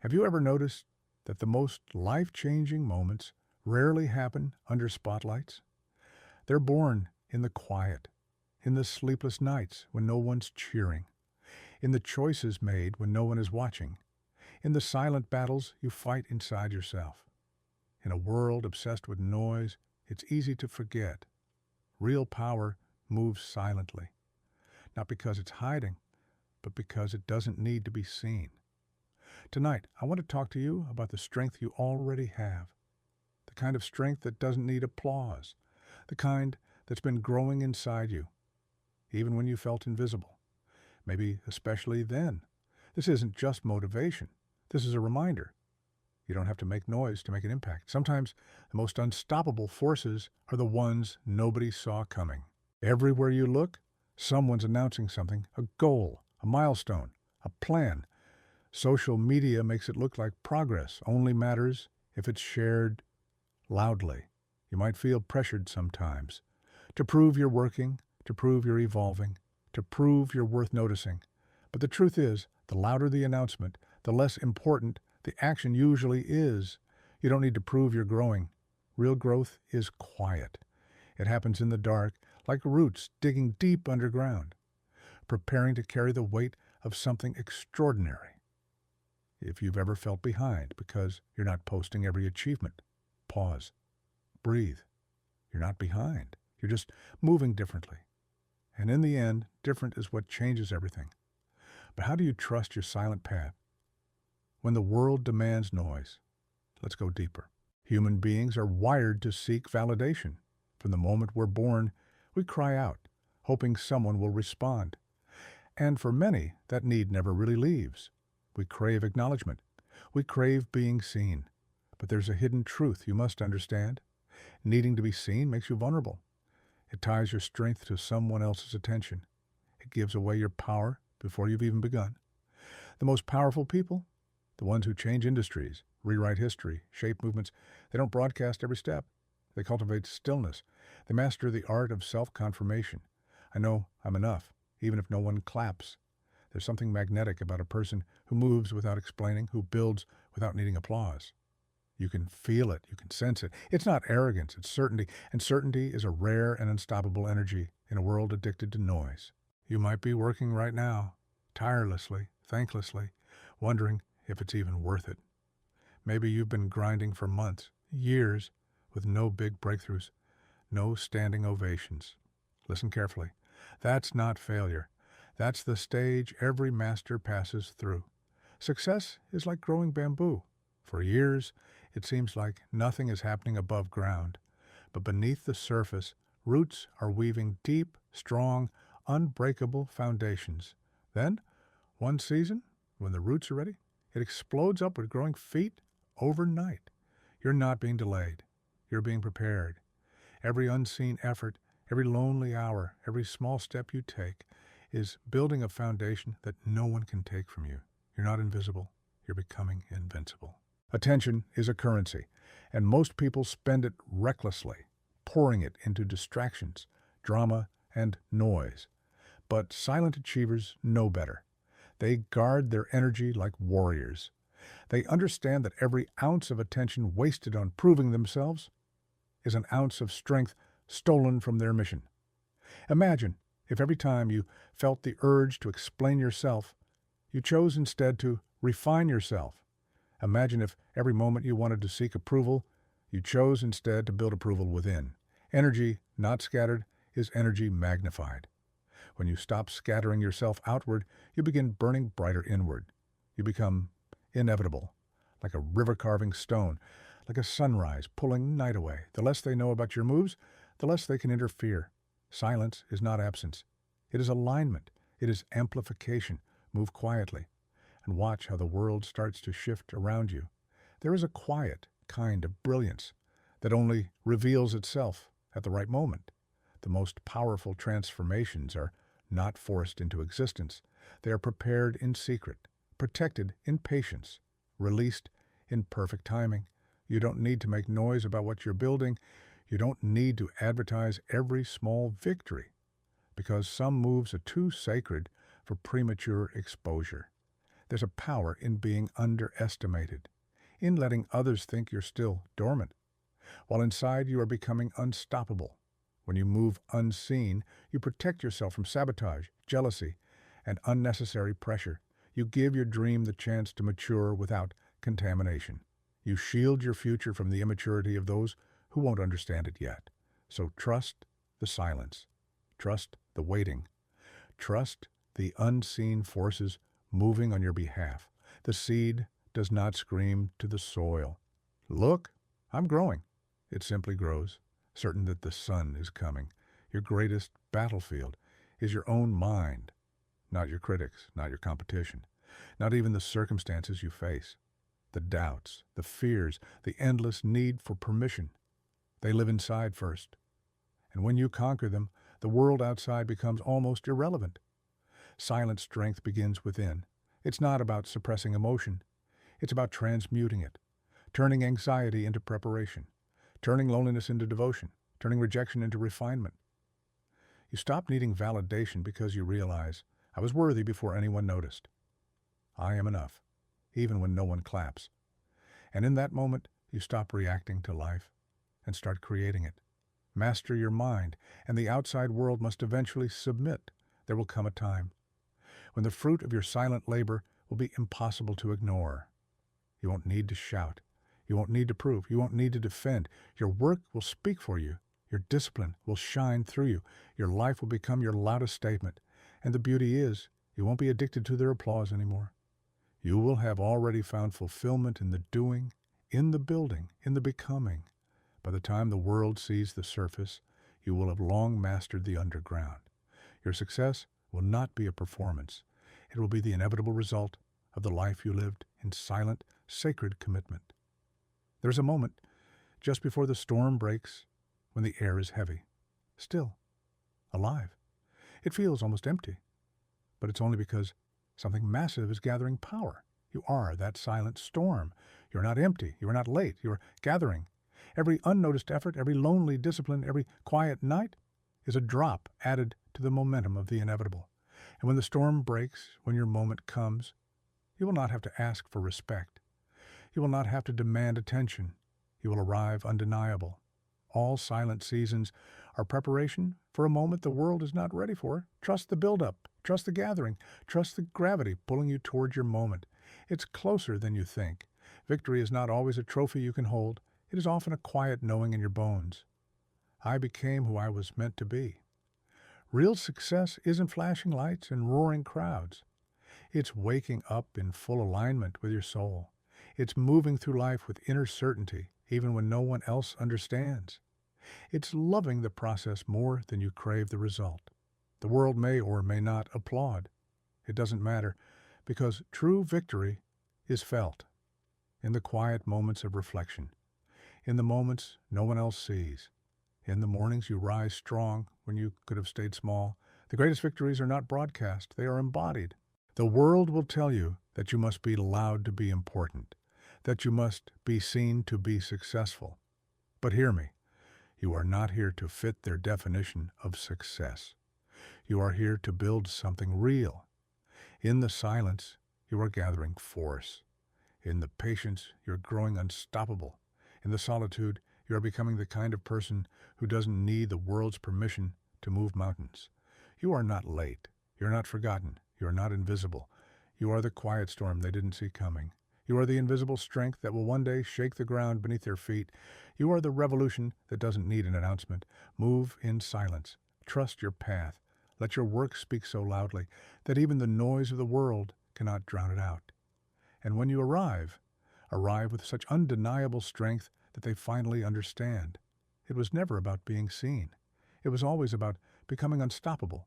Have you ever noticed that the most life-changing moments rarely happen under spotlights? They're born in the quiet, in the sleepless nights when no one's cheering, in the choices made when no one is watching, in the silent battles you fight inside yourself. In a world obsessed with noise, it's easy to forget. Real power moves silently, not because it's hiding, but because it doesn't need to be seen. Tonight, I want to talk to you about the strength you already have, the kind of strength that doesn't need applause, the kind that's been growing inside you, even when you felt invisible, maybe especially then. This isn't just motivation. This is a reminder. You don't have to make noise to make an impact. Sometimes the most unstoppable forces are the ones nobody saw coming. Everywhere you look, someone's announcing something, a goal, a milestone, a plan. Social media makes it look like progress only matters if it's shared loudly. You might feel pressured sometimes to prove you're working, to prove you're evolving, to prove you're worth noticing. But the truth is, the louder the announcement, the less important the action usually is. You don't need to prove you're growing. Real growth is quiet. It happens in the dark, like roots digging deep underground, preparing to carry the weight of something extraordinary. If you've ever felt behind because you're not posting every achievement, pause, breathe. You're not behind. You're just moving differently. And in the end, different is what changes everything. But how do you trust your silent path? When the world demands noise, let's go deeper. Human beings are wired to seek validation. From the moment we're born, we cry out, hoping someone will respond. And for many, that need never really leaves. We crave acknowledgement. We crave being seen. But there's a hidden truth you must understand. Needing to be seen makes you vulnerable. It ties your strength to someone else's attention. It gives away your power before you've even begun. The most powerful people, the ones who change industries, rewrite history, shape movements, they don't broadcast every step. They cultivate stillness. They master the art of self-confirmation. I know I'm enough, even if no one claps. There's something magnetic about a person who moves without explaining, who builds without needing applause. You can feel it. You can sense it. It's not arrogance. It's certainty. And certainty is a rare and unstoppable energy in a world addicted to noise. You might be working right now, tirelessly, thanklessly, wondering if it's even worth it. Maybe you've been grinding for months, years, with no big breakthroughs, no standing ovations. Listen carefully. That's not failure. That's the stage every master passes through. Success is like growing bamboo. For years, it seems like nothing is happening above ground. But beneath the surface, roots are weaving deep, strong, unbreakable foundations. Then, one season, when the roots are ready, it explodes upward, growing feet overnight. You're not being delayed. You're being prepared. Every unseen effort, every lonely hour, every small step you take is building a foundation that no one can take from you. You're not invisible. You're becoming invincible. Attention is a currency, and most people spend it recklessly, pouring it into distractions, drama, and noise. But silent achievers know better. They guard their energy like warriors. They understand that every ounce of attention wasted on proving themselves is an ounce of strength stolen from their mission. Imagine if every time you felt the urge to explain yourself, you chose instead to refine yourself. Imagine if every moment you wanted to seek approval, you chose instead to build approval within. Energy not scattered is energy magnified. When you stop scattering yourself outward, you begin burning brighter inward. You become inevitable, like a river-carving stone, like a sunrise pulling night away. The less they know about your moves, the less they can interfere. Silence is not absence. It is alignment. It is amplification. Move quietly and watch how the world starts to shift around you. There is a quiet kind of brilliance that only reveals itself at the right moment. The most powerful transformations are not forced into existence. They are prepared in secret, protected in patience, released in perfect timing. You don't need to make noise about what you're building. You don't need to advertise every small victory, because some moves are too sacred for premature exposure. There's a power in being underestimated, in letting others think you're still dormant, while inside you are becoming unstoppable. When you move unseen, you protect yourself from sabotage, jealousy, and unnecessary pressure. You give your dream the chance to mature without contamination. You shield your future from the immaturity of those who won't understand it yet. So trust the silence. Trust the waiting. Trust the unseen forces moving on your behalf. The seed does not scream to the soil, "Look, I'm growing." It simply grows, certain that the sun is coming. Your greatest battlefield is your own mind, not your critics, not your competition, not even the circumstances you face. The doubts, the fears, the endless need for permission. They live inside first. And when you conquer them, the world outside becomes almost irrelevant. Silent strength begins within. It's not about suppressing emotion. It's about transmuting it, turning anxiety into preparation, turning loneliness into devotion, turning rejection into refinement. You stop needing validation because you realize, I was worthy before anyone noticed. I am enough, even when no one claps. And in that moment, you stop reacting to life and start creating it. Master your mind, and the outside world must eventually submit. There will come a time when the fruit of your silent labor will be impossible to ignore. You won't need to shout. You won't need to prove. You won't need to defend. Your work will speak for you. Your discipline will shine through you. Your life will become your loudest statement. And the beauty is, you won't be addicted to their applause anymore. You will have already found fulfillment in the doing, in the building, in the becoming. By the time the world sees the surface, you will have long mastered the underground. Your success will not be a performance. It will be the inevitable result of the life you lived in silent, sacred commitment. There's a moment, just before the storm breaks, when the air is heavy, still, alive. It feels almost empty, but it's only because something massive is gathering power. You are that silent storm. You're not empty. You are not late. You are gathering. Every unnoticed effort, every lonely discipline, every quiet night is a drop added to the momentum of the inevitable. And when the storm breaks, when your moment comes, you will not have to ask for respect. You will not have to demand attention. You will arrive undeniable. All silent seasons are preparation for a moment the world is not ready for. Trust the buildup. Trust the gathering. Trust the gravity pulling you toward your moment. It's closer than you think. Victory is not always a trophy you can hold. It is often a quiet knowing in your bones. I became who I was meant to be. Real success isn't flashing lights and roaring crowds. It's waking up in full alignment with your soul. It's moving through life with inner certainty, even when no one else understands. It's loving the process more than you crave the result. The world may or may not applaud. It doesn't matter, because true victory is felt in the quiet moments of reflection, in the moments no one else sees. In the mornings you rise strong when you could have stayed small. The greatest victories are not broadcast, they are embodied. The world will tell you that you must be loud to be important, that you must be seen to be successful. But hear me, you are not here to fit their definition of success. You are here to build something real. In the silence, you are gathering force. In the patience, you're growing unstoppable. In the solitude, you are becoming the kind of person who doesn't need the world's permission to move mountains. You are not late. You're not forgotten. You are not invisible. You are the quiet storm they didn't see coming. You are the invisible strength that will one day shake the ground beneath their feet. You are the revolution that doesn't need an announcement. Move in silence. Trust your path. Let your work speak so loudly that even the noise of the world cannot drown it out. And when you arrive with such undeniable strength that they finally understand. It was never about being seen. It was always about becoming unstoppable,